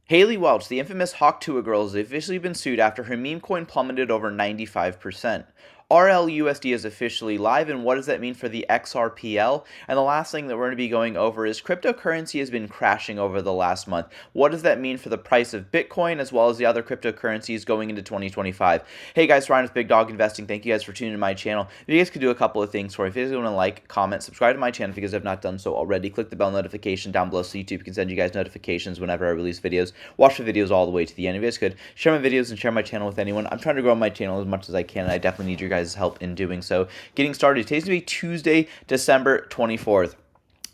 Haley Welch, the infamous TUAH girl, has officially been sued after her meme coin plummeted over 95%. Rlsud is officially live, and what does that mean for the XRPL? And the last thing that we're going to be going over is cryptocurrency has been crashing over the last month. What does that mean for the price of Bitcoin as well as the other cryptocurrencies going into 2025? Hey guys, Ryan with Big Dog Investing. Thank you guys for tuning in to my channel. If you guys could do a couple of things for me, if you guys want to like, comment, subscribe to my channel if you guys have not done so already, click the bell notification down below so YouTube can send you guys notifications whenever I release videos. Watch the videos all the way to the end. If you guys could share my videos and share my channel with anyone. I'm trying to grow my channel as much as I can, and I definitely need your guys' help in doing so. Getting started. Today's going to be Tuesday, December 24th.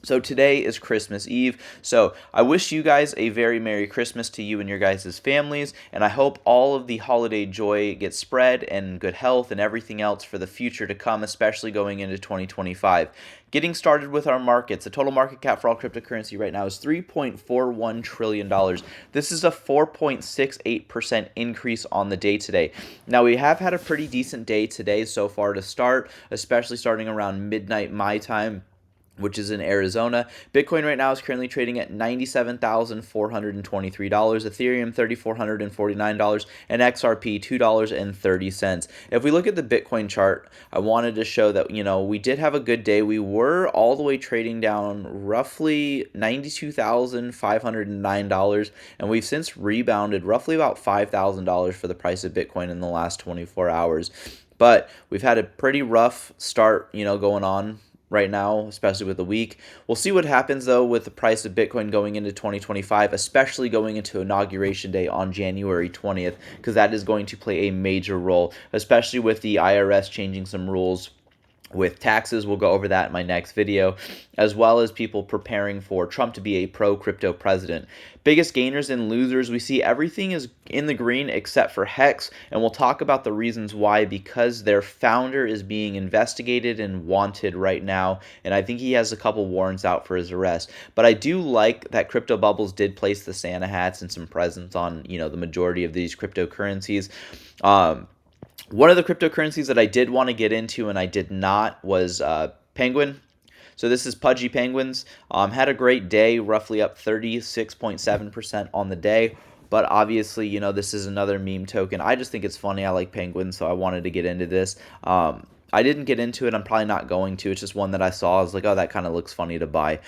So today is Christmas Eve, so I wish you guys a very Merry Christmas to you and your guys' families, and I hope all of the holiday joy gets spread and good health and everything else for the future to come, especially going into 2025. Getting started with our markets, the total market cap for all cryptocurrency right now is $3.41 trillion. This is a 4.68% increase on the day today. Now, we have had a pretty decent day today so far to start, especially starting around midnight my time, which is in Arizona. Bitcoin right now is currently trading at $97,423, Ethereum $3,449, and XRP $2.30. If we look at the Bitcoin chart, I wanted to show that, we did have a good day. We were all the way trading down roughly $92,509, and we've since rebounded roughly about $5,000 for the price of Bitcoin in the last 24 hours. But we've had a pretty rough start, going on right now, especially with the week. We'll see what happens, though, with the price of Bitcoin going into 2025, especially going into Inauguration Day on January 20th, because that is going to play a major role, especially with the IRS changing some rules with taxes. We'll go over that in my next video, as well as people preparing for Trump to be a pro-crypto president. Biggest gainers and losers, we see everything is in the green except for Hex, and we'll talk about the reasons why, because their founder is being investigated and wanted right now, and I think he has a couple warrants out for his arrest. But I do like that Crypto Bubbles did place the Santa hats and some presents on, the majority of these cryptocurrencies. One of the cryptocurrencies that I did want to get into and I did not was Penguin. So this is Pudgy Penguins. Had a great day, roughly up 36.7% on the day. But obviously, this is another meme token. I just think it's funny. I like penguins, so I wanted to get into this. I didn't get into it. I'm probably not going to. It's just one that I saw. I was like, oh, that kind of looks funny to buy.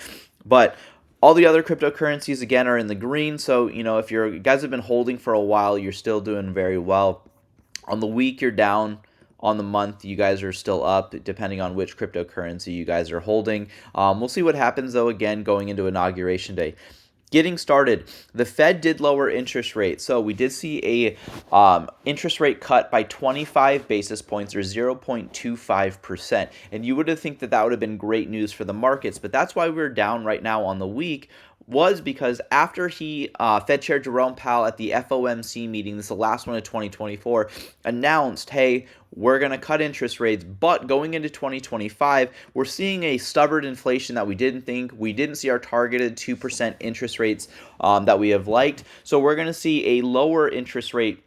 But all the other cryptocurrencies, again, are in the green. So, if you guys have been holding for a while, you're still doing very well. On the week, you're down. On the month, you guys are still up, depending on which cryptocurrency you guys are holding. We'll see what happens, though, again, going into Inauguration Day. Getting started, the Fed did lower interest rates. So we did see a interest rate cut by 25 basis points, or 0.25%. And you would have think that that would have been great news for the markets, but that's why we're down right now on the week, was because after Fed Chair Jerome Powell at the FOMC meeting, this is the last one of 2024, announced, hey, we're going to cut interest rates, but going into 2025, we're seeing a stubborn inflation that we didn't think. We didn't see our targeted 2% interest rates that we have liked. So we're going to see a lower interest rate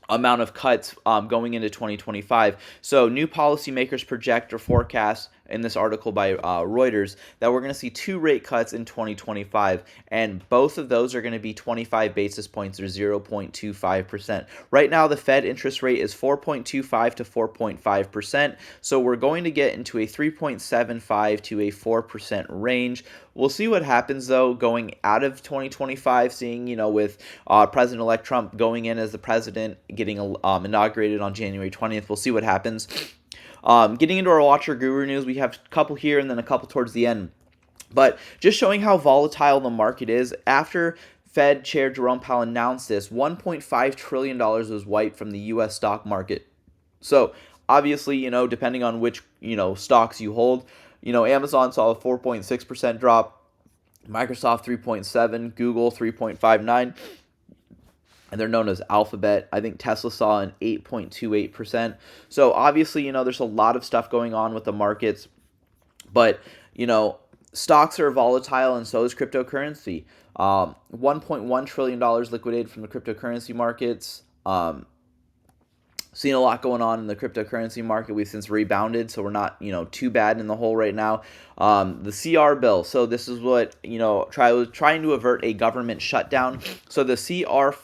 amount of cuts going into 2025. So new policymakers project or forecast in this article by Reuters that we're going to see 2 rate cuts in 2025, and both of those are going to be 25 basis points, or 0.25%. Right now, the Fed interest rate is 4.25 to 4.5%, so we're going to get into a 3.75 to a 4% range. We'll see what happens, though, going out of 2025, seeing, with President-elect Trump going in as the president, getting inaugurated on January 20th. We'll see what happens. Getting into our Watcher Guru news, we have a couple here and then a couple towards the end. But just showing how volatile the market is, after Fed Chair Jerome Powell announced this, $1.5 trillion was wiped from the U.S. stock market. So obviously, depending on which, stocks you hold, Amazon saw a 4.6% drop, Microsoft 3.7%, Google 3.59%. And they're known as Alphabet. I think Tesla saw an 8.28%. So obviously, there's a lot of stuff going on with the markets. But, stocks are volatile, and so is cryptocurrency. $1.1 trillion liquidated from the cryptocurrency markets. seen a lot going on in the cryptocurrency market. We've since rebounded, so we're not, too bad in the hole right now. The CR bill. So this is what, was trying to avert a government shutdown. So the CR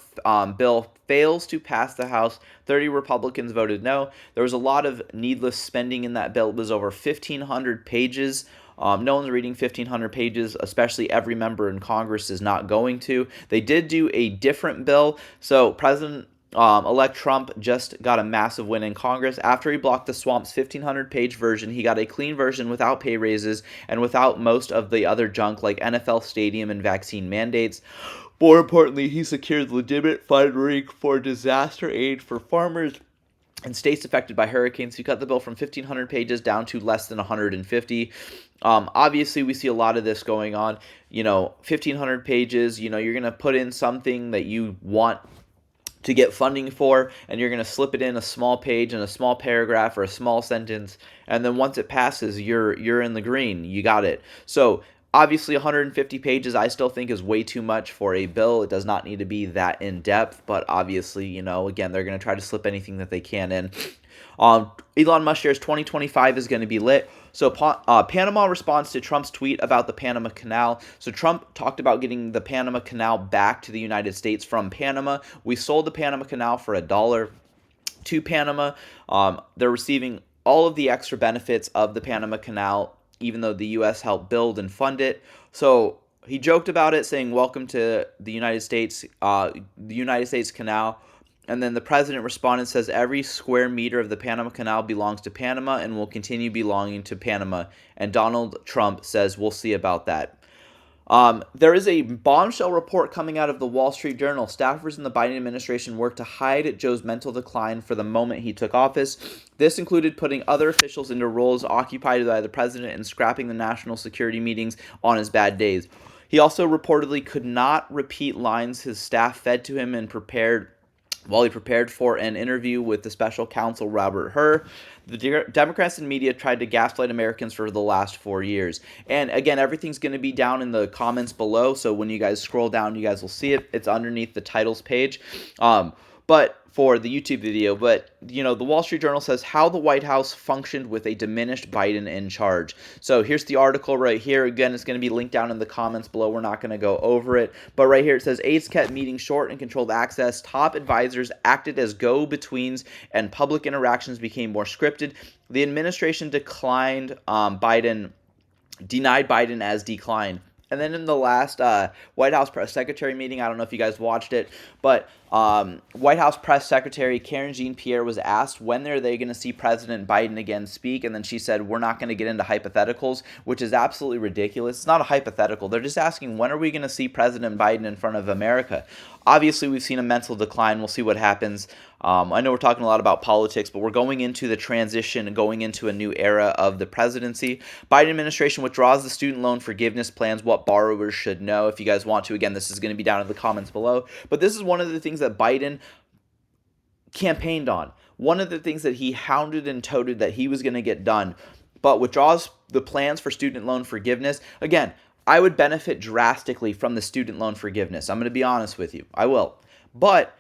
bill fails to pass the House. 30 Republicans voted no. There was a lot of needless spending in that bill. It was over 1,500 pages. No one's reading 1,500 pages, especially every member in Congress is not going to. They did do a different bill. So President-elect Trump just got a massive win in Congress. After he blocked the swamp's 1,500-page version, he got a clean version without pay raises and without most of the other junk like NFL stadium and vaccine mandates. More importantly, he secured legitimate funding for disaster aid for farmers and states affected by hurricanes. He cut the bill from 1,500 pages down to less than 150. Obviously, we see a lot of this going on. 1,500 pages, you're going to put in something that you want to get funding for, and you're going to slip it in a small page and a small paragraph or a small sentence, and then once it passes, you're in the green. You got it. So obviously 150 pages I still think is way too much for a bill. It does not need to be that in depth, but obviously, again, they're going to try to slip anything that they can in. Elon Musk shares 2025 is going to be lit. So Panama responds to Trump's tweet about the Panama Canal. So Trump talked about getting the Panama Canal back to the United States from Panama. We sold the Panama Canal for $1 to Panama. They're receiving all of the extra benefits of the Panama Canal, even though the U.S. helped build and fund it. So he joked about it, saying, "Welcome to the United States Canal." And then the president responded and says, "Every square meter of the Panama Canal belongs to Panama and will continue belonging to Panama." And Donald Trump says, "We'll see about that." There is a bombshell report coming out of the Wall Street Journal. Staffers in the Biden administration worked to hide Joe's mental decline for the moment he took office. This included putting other officials into roles occupied by the president and scrapping the national security meetings on his bad days. He also reportedly could not repeat lines his staff fed to him and while he prepared for an interview with the special counsel Robert Hur. The Democrats and media tried to gaslight Americans for the last 4 years. And again, everything's going to be down in the comments below, so when you guys scroll down, you guys will see it. It's underneath the titles page. But for the YouTube video, the Wall Street Journal says how the White House functioned with a diminished Biden in charge. So here's the article right here. Again, it's going to be linked down in the comments below. We're not going to go over it. But right here it says aides kept meetings short and controlled access. Top advisors acted as go-betweens and public interactions became more scripted. The administration denied Biden as declined. And then in the last White House press secretary meeting, I don't know if you guys watched it, but White House press secretary Karen Jean-Pierre was asked when are they going to see President Biden again speak, and then she said, "We're not going to get into hypotheticals," which is absolutely ridiculous. It's not a hypothetical. They're just asking, when are we going to see President Biden in front of America? Obviously, we've seen a mental decline. We'll see what happens. I know we're talking a lot about politics, but we're going into the transition and going into a new era of the presidency. Biden administration withdraws the student loan forgiveness plans, what borrowers should know. If you guys want to, again, this is going to be down in the comments below. But this is one of the things that Biden campaigned on. One of the things that he hounded and toted that he was going to get done, but withdraws the plans for student loan forgiveness. Again, I would benefit drastically from the student loan forgiveness. I'm going to be honest with you. I will. But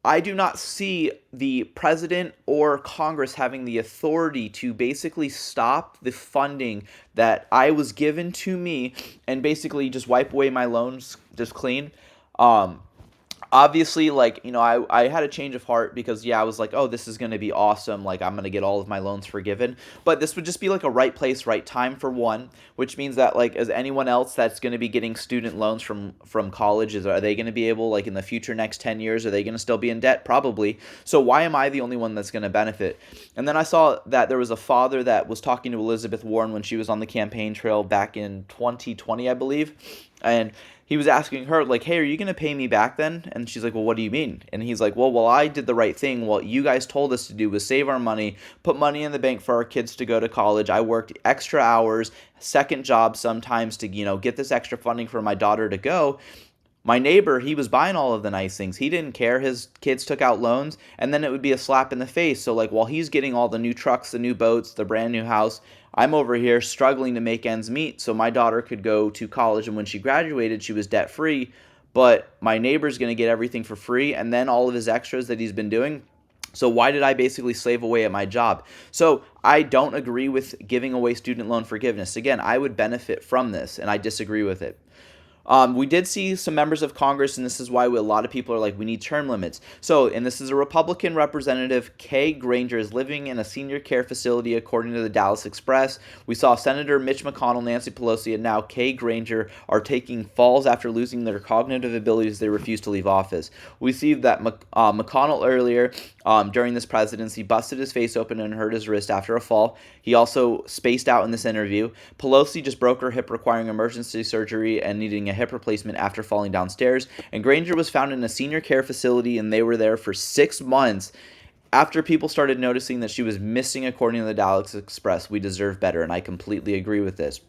I do not see the president or Congress having the authority to basically stop the funding that I was given to me and basically just wipe away my loans just clean. Obviously, I had a change of heart because, I was like, oh, this is going to be awesome. Like, I'm going to get all of my loans forgiven. But this would just be like a right place, right time for one, which means that, as anyone else that's going to be getting student loans from colleges, are they going to be able, in the future next 10 years, are they going to still be in debt? Probably. So why am I the only one that's going to benefit? And then I saw that there was a father that was talking to Elizabeth Warren when she was on the campaign trail back in 2020, I believe. And he was asking her, hey, are you going to pay me back then? And she's like, well, what do you mean? And he's like, well, I did the right thing. What you guys told us to do was save our money, put money in the bank for our kids to go to college. I worked extra hours, second job sometimes to, get this extra funding for my daughter to go. My neighbor, he was buying all of the nice things. He didn't care. His kids took out loans, and then it would be a slap in the face. So, while he's getting all the new trucks, the new boats, the brand new house, I'm over here struggling to make ends meet so my daughter could go to college, and when she graduated, she was debt-free. But my neighbor's going to get everything for free, and then all of his extras that he's been doing, So why did I basically slave away at my job? So I don't agree with giving away student loan forgiveness. Again, I would benefit from this, and I disagree with it. We did see some members of Congress, and this is why a lot of people are like, we need term limits. So, and this is a Republican representative, Kay Granger, is living in a senior care facility, according to the Dallas Express. We saw Senator Mitch McConnell, Nancy Pelosi, and now Kay Granger are taking falls after losing their cognitive abilities. They refuse to leave office. We see that McConnell earlier during this presidency busted his face open and hurt his wrist after a fall. He also spaced out in this interview. Pelosi just broke her hip, requiring emergency surgery and needing a hip replacement after falling downstairs. And Granger was found in a senior care facility, and they were there for 6 months after people started noticing that she was missing, according to the Dallas Express. We deserve better, and I completely agree with this.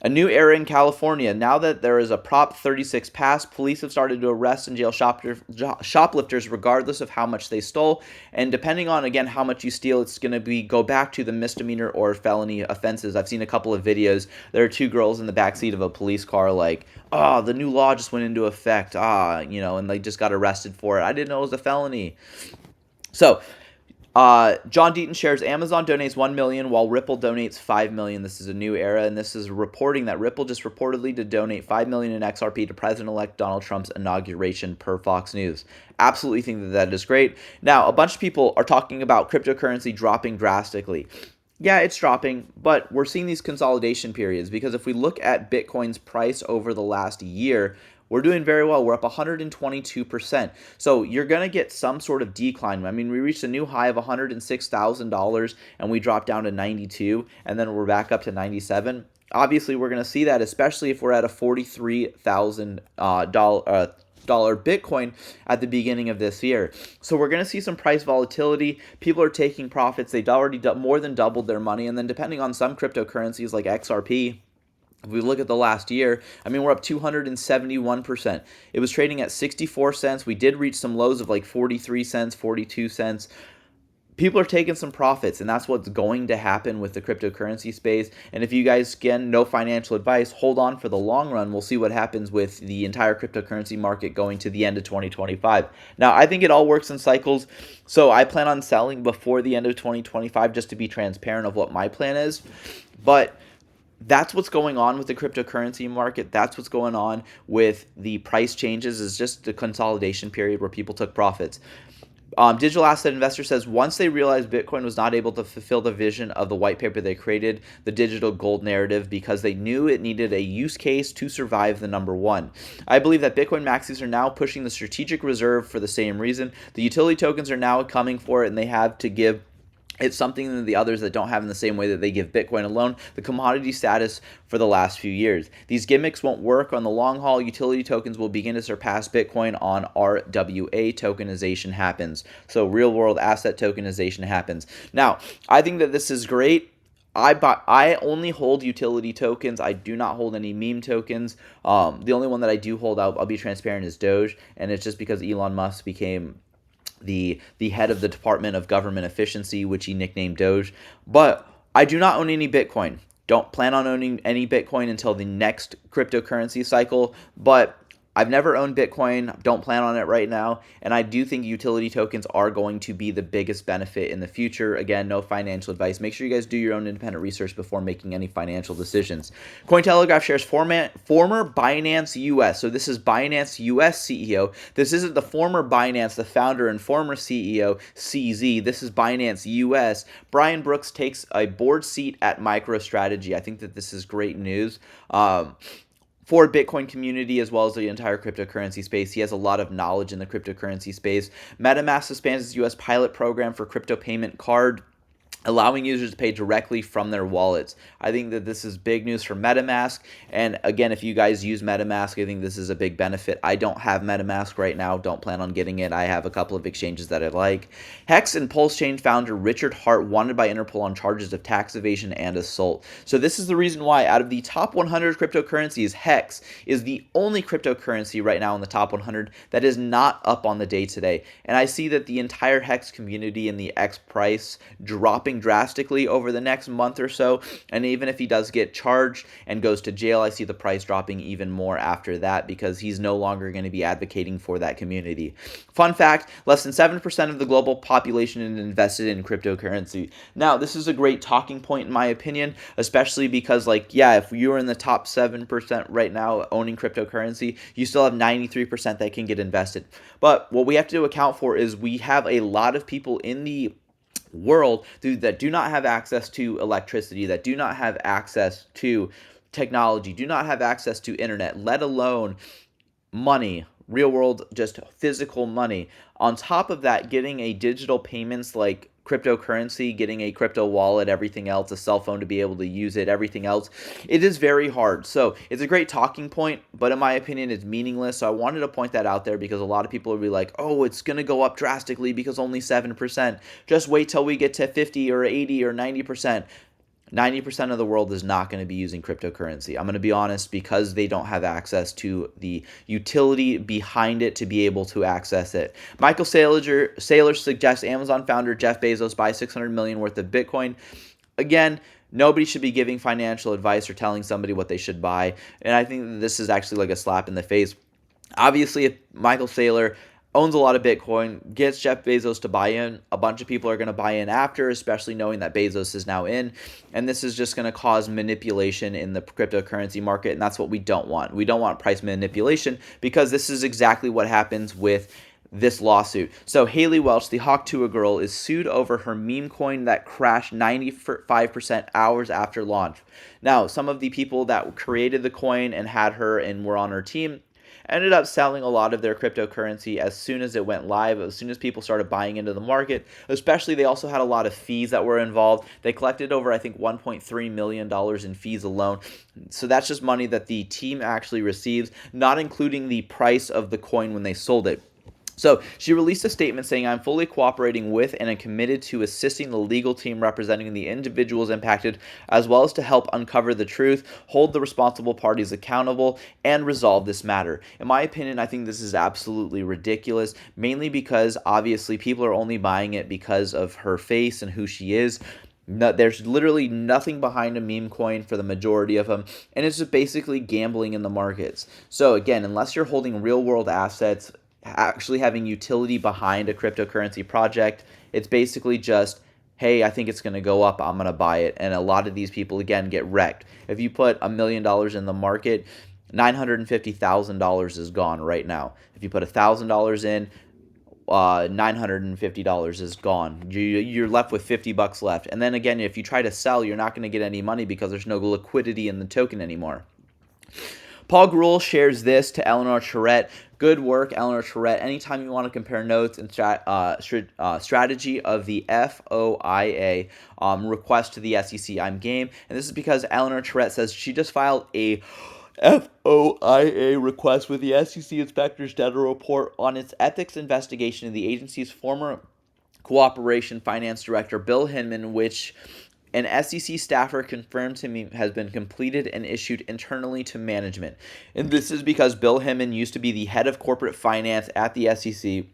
A new era in California. Now that there is a Prop 36 passed, police have started to arrest and jail shoplifters regardless of how much they stole. And depending on, again, how much you steal, it's going to go back to the misdemeanor or felony offenses. I've seen a couple of videos. There are 2 girls in the backseat of a police car like, oh, the new law just went into effect. And they just got arrested for it. I didn't know it was a felony. So, John Deaton shares Amazon donates $1 million while Ripple donates $5 million. This is a new era, and this is reporting that Ripple just reportedly to donate $5 million in XRP to President-elect Donald Trump's inauguration, per Fox News. Absolutely think that that is great. Now, a bunch of people are talking about cryptocurrency dropping drastically. Yeah, it's dropping, but we're seeing these consolidation periods, because if we look at Bitcoin's price over the last year, we're doing very well. We're up 122%. So you're going to get some sort of decline. I mean, we reached a new high of $106,000 and we dropped down to 92, and then we're back up to 97. Obviously, we're going to see that, especially if we're at a $43,000 Bitcoin at the beginning of this year. So we're going to see some price volatility. People are taking profits. They've already more than doubled their money. And then depending on some cryptocurrencies like XRP, if we look at the last year, I mean, we're up 271%. It was trading at 64 cents. We did reach some lows of like 43 cents, 42 cents. People are taking some profits, and that's what's going to happen with the cryptocurrency space. And if you guys, again, no financial advice, hold on for the long run. We'll see what happens with the entire cryptocurrency market going to the end of 2025. Now, I think it all works in cycles, so I plan on selling before the end of 2025 just to be transparent of what my plan is. But that's what's going on with the cryptocurrency market. That's what's going on with the price changes, is just the consolidation period where people took profits. Digital Asset Investor says once they realized Bitcoin was not able to fulfill the vision of the white paper, they created the digital gold narrative because they knew it needed a use case to survive the number one. I believe that Bitcoin maxis are now pushing the strategic reserve for the same reason. The utility tokens are now coming for it, and they have to give it's something that the others that don't have in the same way that they give Bitcoin alone the commodity status for the last few years. These gimmicks won't work on the long haul. Utility tokens will begin to surpass Bitcoin on RWA. Tokenization happens. So real world asset tokenization happens. Now, I think that this is great. I only hold utility tokens. I do not hold any meme tokens. The only one that I do hold, I'll be transparent, is Doge, and it's just because Elon Musk became the head of the Department of Government Efficiency, which he nicknamed Doge. But I do not own any Bitcoin. Don't plan on owning any Bitcoin until the next cryptocurrency cycle. But I've never owned Bitcoin, don't plan on it right now, and I do think utility tokens are going to be the biggest benefit in the future. Again, no financial advice. Make sure you guys do your own independent research before making any financial decisions. Cointelegraph shares former Binance US. So this is Binance US CEO. This isn't the former Binance, the founder and former CEO, CZ. This is Binance US. Brian Brooks takes a board seat at MicroStrategy. I think that this is great news. For Bitcoin community as well as the entire cryptocurrency space. He has a lot of knowledge in the cryptocurrency space. MetaMask expands its U.S. pilot program for crypto payment card, allowing users to pay directly from their wallets. I think that this is big news for MetaMask. And again, if you guys use MetaMask, I think this is a big benefit. I don't have MetaMask right now. Don't plan on getting it. I have a couple of exchanges that I like. Hex and Pulse Chain founder Richard Hart wanted by Interpol on charges of tax evasion and assault. So this is the reason why out of the top 100 cryptocurrencies, Hex is the only cryptocurrency right now in the top 100 that is not up on the day today. And I see that the entire Hex community and the X price dropping dropping drastically over the next month or so, and even if he does get charged and goes to jail, I see the price dropping even more after that because he's no longer going to be advocating for that community. Fun fact, less than 7% of the global population is invested in cryptocurrency. Now, this is a great talking point in my opinion, especially because, like, yeah, if you're in the top 7% right now owning cryptocurrency, you still have 93% that can get invested. But what we have to account for is we have a lot of people in the world that do not have access to electricity, that do not have access to technology, do not have access to internet, let alone money, real world, just physical money. On top of that, getting a digital payments like cryptocurrency, getting a crypto wallet, everything else, a cell phone to be able to use it, everything else, it is very hard. So it's a great talking point, but in my opinion, it's meaningless. So I wanted to point that out there because a lot of people will be like, oh, it's going to go up drastically because only 7%. Just wait till we get to 50 or 80 or 90%. 90% of the world is not going to be using cryptocurrency. I'm going to be honest, because they don't have access to the utility behind it to be able to access it. Michael Saylor suggests Amazon founder Jeff Bezos buy $600 million worth of Bitcoin. Again, nobody should be giving financial advice or telling somebody what they should buy. And I think that this is actually like a slap in the face. Obviously, if Michael Saylor owns a lot of Bitcoin, gets Jeff Bezos to buy in, a bunch of people are going to buy in after, especially knowing that Bezos is now in, and this is just going to cause manipulation in the cryptocurrency market, and that's what we don't want. We don't want price manipulation because this is exactly what happens with this lawsuit. So Haley Welch, the Hawk Tuah girl, is sued over her meme coin that crashed 95% hours after launch. Now, some of the people that created the coin and had her and were on her team ended up selling a lot of their cryptocurrency as soon as it went live, as soon as people started buying into the market. Especially, they also had a lot of fees that were involved. They collected over, I think, $1.3 million in fees alone. So that's just money that the team actually receives, not including the price of the coin when they sold it. So she released a statement saying, I'm fully cooperating with and am committed to assisting the legal team representing the individuals impacted, as well as to help uncover the truth, hold the responsible parties accountable, and resolve this matter. In my opinion, I think this is absolutely ridiculous, mainly because obviously people are only buying it because of her face and who she is. No, there's literally nothing behind a meme coin for the majority of them, and it's just basically gambling in the markets. So again, unless you're holding real world assets, actually having utility behind a cryptocurrency project, it's basically just, hey, I think it's going to go up, I'm going to buy it. And a lot of these people, again, get wrecked. If you put $1 million in the market, $950,000 is gone right now. If you put $1,000 in, $950 is gone. You're left with $50 left. And then again, if you try to sell, you're not going to get any money because there's no liquidity in the token anymore. Paul Gruel shares this to Eleanor Charette. Good work, Eleanor Charette. Anytime you want to compare notes and strategy of the FOIA request to the SEC, I'm game. And this is because Eleanor Charette says she just filed a FOIA request with the SEC Inspector's General report on its ethics investigation of the agency's former Cooperation Finance Director, Bill Hinman, which an SEC staffer confirmed to me has been completed and issued internally to management. And this is because Bill Hinman used to be the head of corporate finance at the SEC.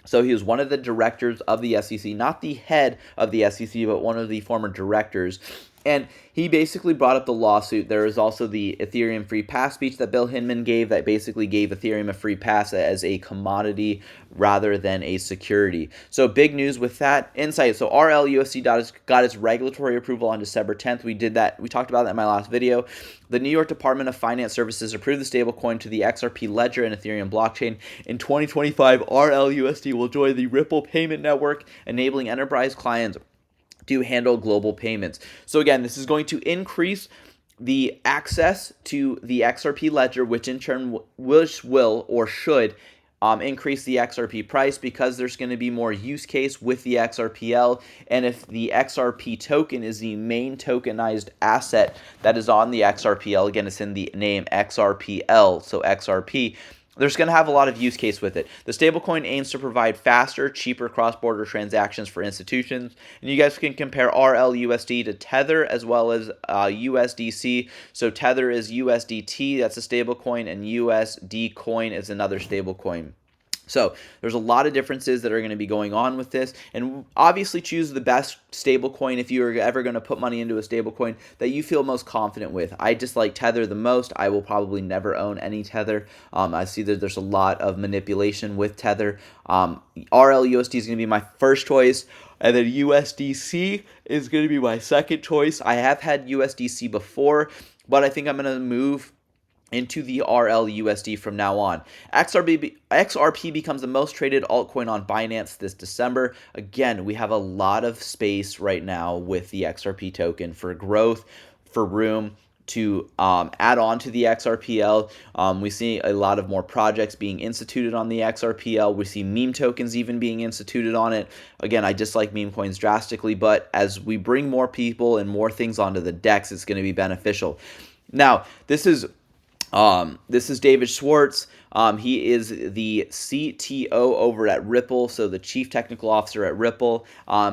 So he was one of the directors of the SEC, not the head of the SEC, but one of the former directors. And he basically brought up the lawsuit. There is also the Ethereum free pass speech that Bill Hinman gave that basically gave Ethereum a free pass as a commodity rather than a security. So big news with that insight. So Rlsud got its regulatory approval on December 10th. We did that. We talked about that in my last video. The New York Department of Finance Services approved the stablecoin to the XRP ledger and Ethereum blockchain. In 2025, Rlsud will join the Ripple payment network, enabling enterprise clients to handle global payments. So again, this is going to increase the access to the XRP ledger, which in turn will or should increase the XRP price because there's going to be more use case with the XRPL. And if the XRP token is the main tokenized asset that is on the XRPL, again, it's in the name XRPL, so XRP, there's going to have a lot of use case with it. The stablecoin aims to provide faster, cheaper cross-border transactions for institutions. And you guys can compare RLUSD to Tether as well as USDC. So Tether is USDT, that's a stablecoin, and USD coin is another stablecoin. So there's a lot of differences that are going to be going on with this, and obviously choose the best stablecoin if you're ever going to put money into a stablecoin that you feel most confident with. I just like Tether the most. I will probably never own any Tether. I see that there's a lot of manipulation with Tether. RLUSD is going to be my first choice, and then USDC is going to be my second choice. I have had USDC before, but I think I'm going to move into the RLUSD from now on. XRP becomes the most traded altcoin on Binance this December. Again, we have a lot of space right now with the XRP token for growth, for room to add on to the XRPL. We see a lot of more projects being instituted on the XRPL. We see meme tokens even being instituted on it. Again, I dislike meme coins drastically, but as we bring more people and more things onto the DEX, it's going to be beneficial. Now, this is David Schwartz. He is the CTO over at Ripple, so the Chief Technical Officer at Ripple.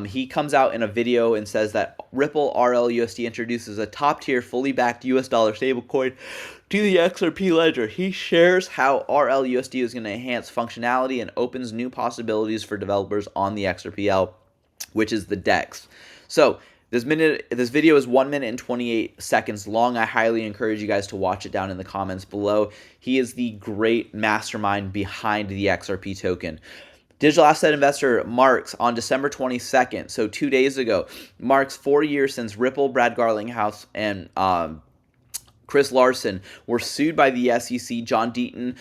He comes out in a video and says that Ripple RLUSD introduces a top-tier, fully backed US dollar stablecoin to the XRP ledger. He shares how RLUSD is going to enhance functionality and opens new possibilities for developers on the XRPL, which is the DEX. So this video is 1 minute and 28 seconds long. I highly encourage you guys to watch it down in the comments below. He is the great mastermind behind the XRP token. Digital asset investor marks on December 22nd, so 2 days ago, marks 4 years since Ripple, Brad Garlinghouse, and Chris Larson were sued by the SEC. John Deaton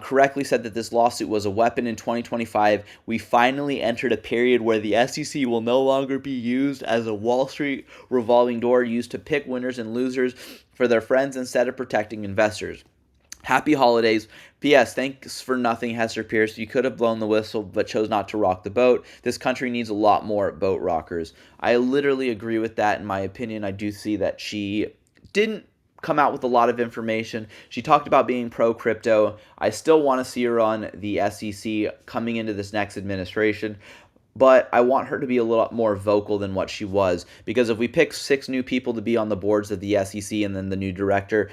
correctly said that this lawsuit was a weapon in 2025. We finally entered a period where the SEC will no longer be used as a Wall Street revolving door used to pick winners and losers for their friends instead of protecting investors. Happy holidays. P.S. Thanks for nothing, Hester Pierce. You could have blown the whistle, but chose not to rock the boat. This country needs a lot more boat rockers. I literally agree with that. In my opinion, I do see that she didn't come out with a lot of information. She talked about being pro-crypto. I still want to see her on the SEC coming into this next administration, but I want her to be a little more vocal than what she was, because if we pick 6 new people to be on the boards of the SEC and then the new director,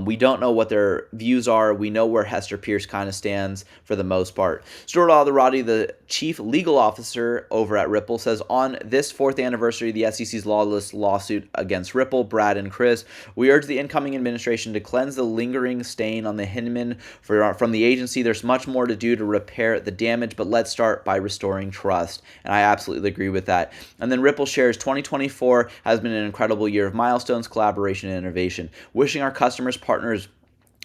we don't know what their views are. We know where Hester Pierce kind of stands for the most part. Stuart Alderati, the chief legal officer over at Ripple, says on this 4th anniversary of the SEC's lawless lawsuit against Ripple, Brad and Chris, we urge the incoming administration to cleanse the lingering stain on the Hinman from the agency. There's much more to do to repair the damage, but let's start by restoring trust. And I absolutely agree with that. And then Ripple shares 2024 has been an incredible year of milestones, collaboration, and innovation. Wishing our customers, partners,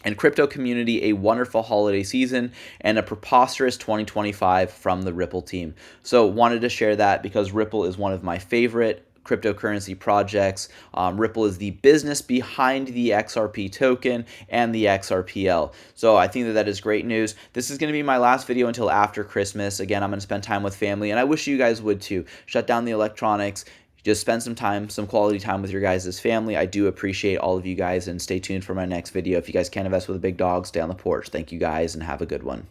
and crypto community a wonderful holiday season and a preposterous 2025 from the Ripple team. So wanted to share that because Ripple is one of my favorite cryptocurrency projects. Ripple is the business behind the XRP token and the XRPL. So I think that that is great news. This is going to be my last video until after Christmas. Again, I'm going to spend time with family, and I wish you guys would too. Shut down the electronics. Just spend some time, some quality time with your guys' family. I do appreciate all of you guys, and stay tuned for my next video. If you guys can't invest with a big dog, stay on the porch. Thank you guys, and have a good one.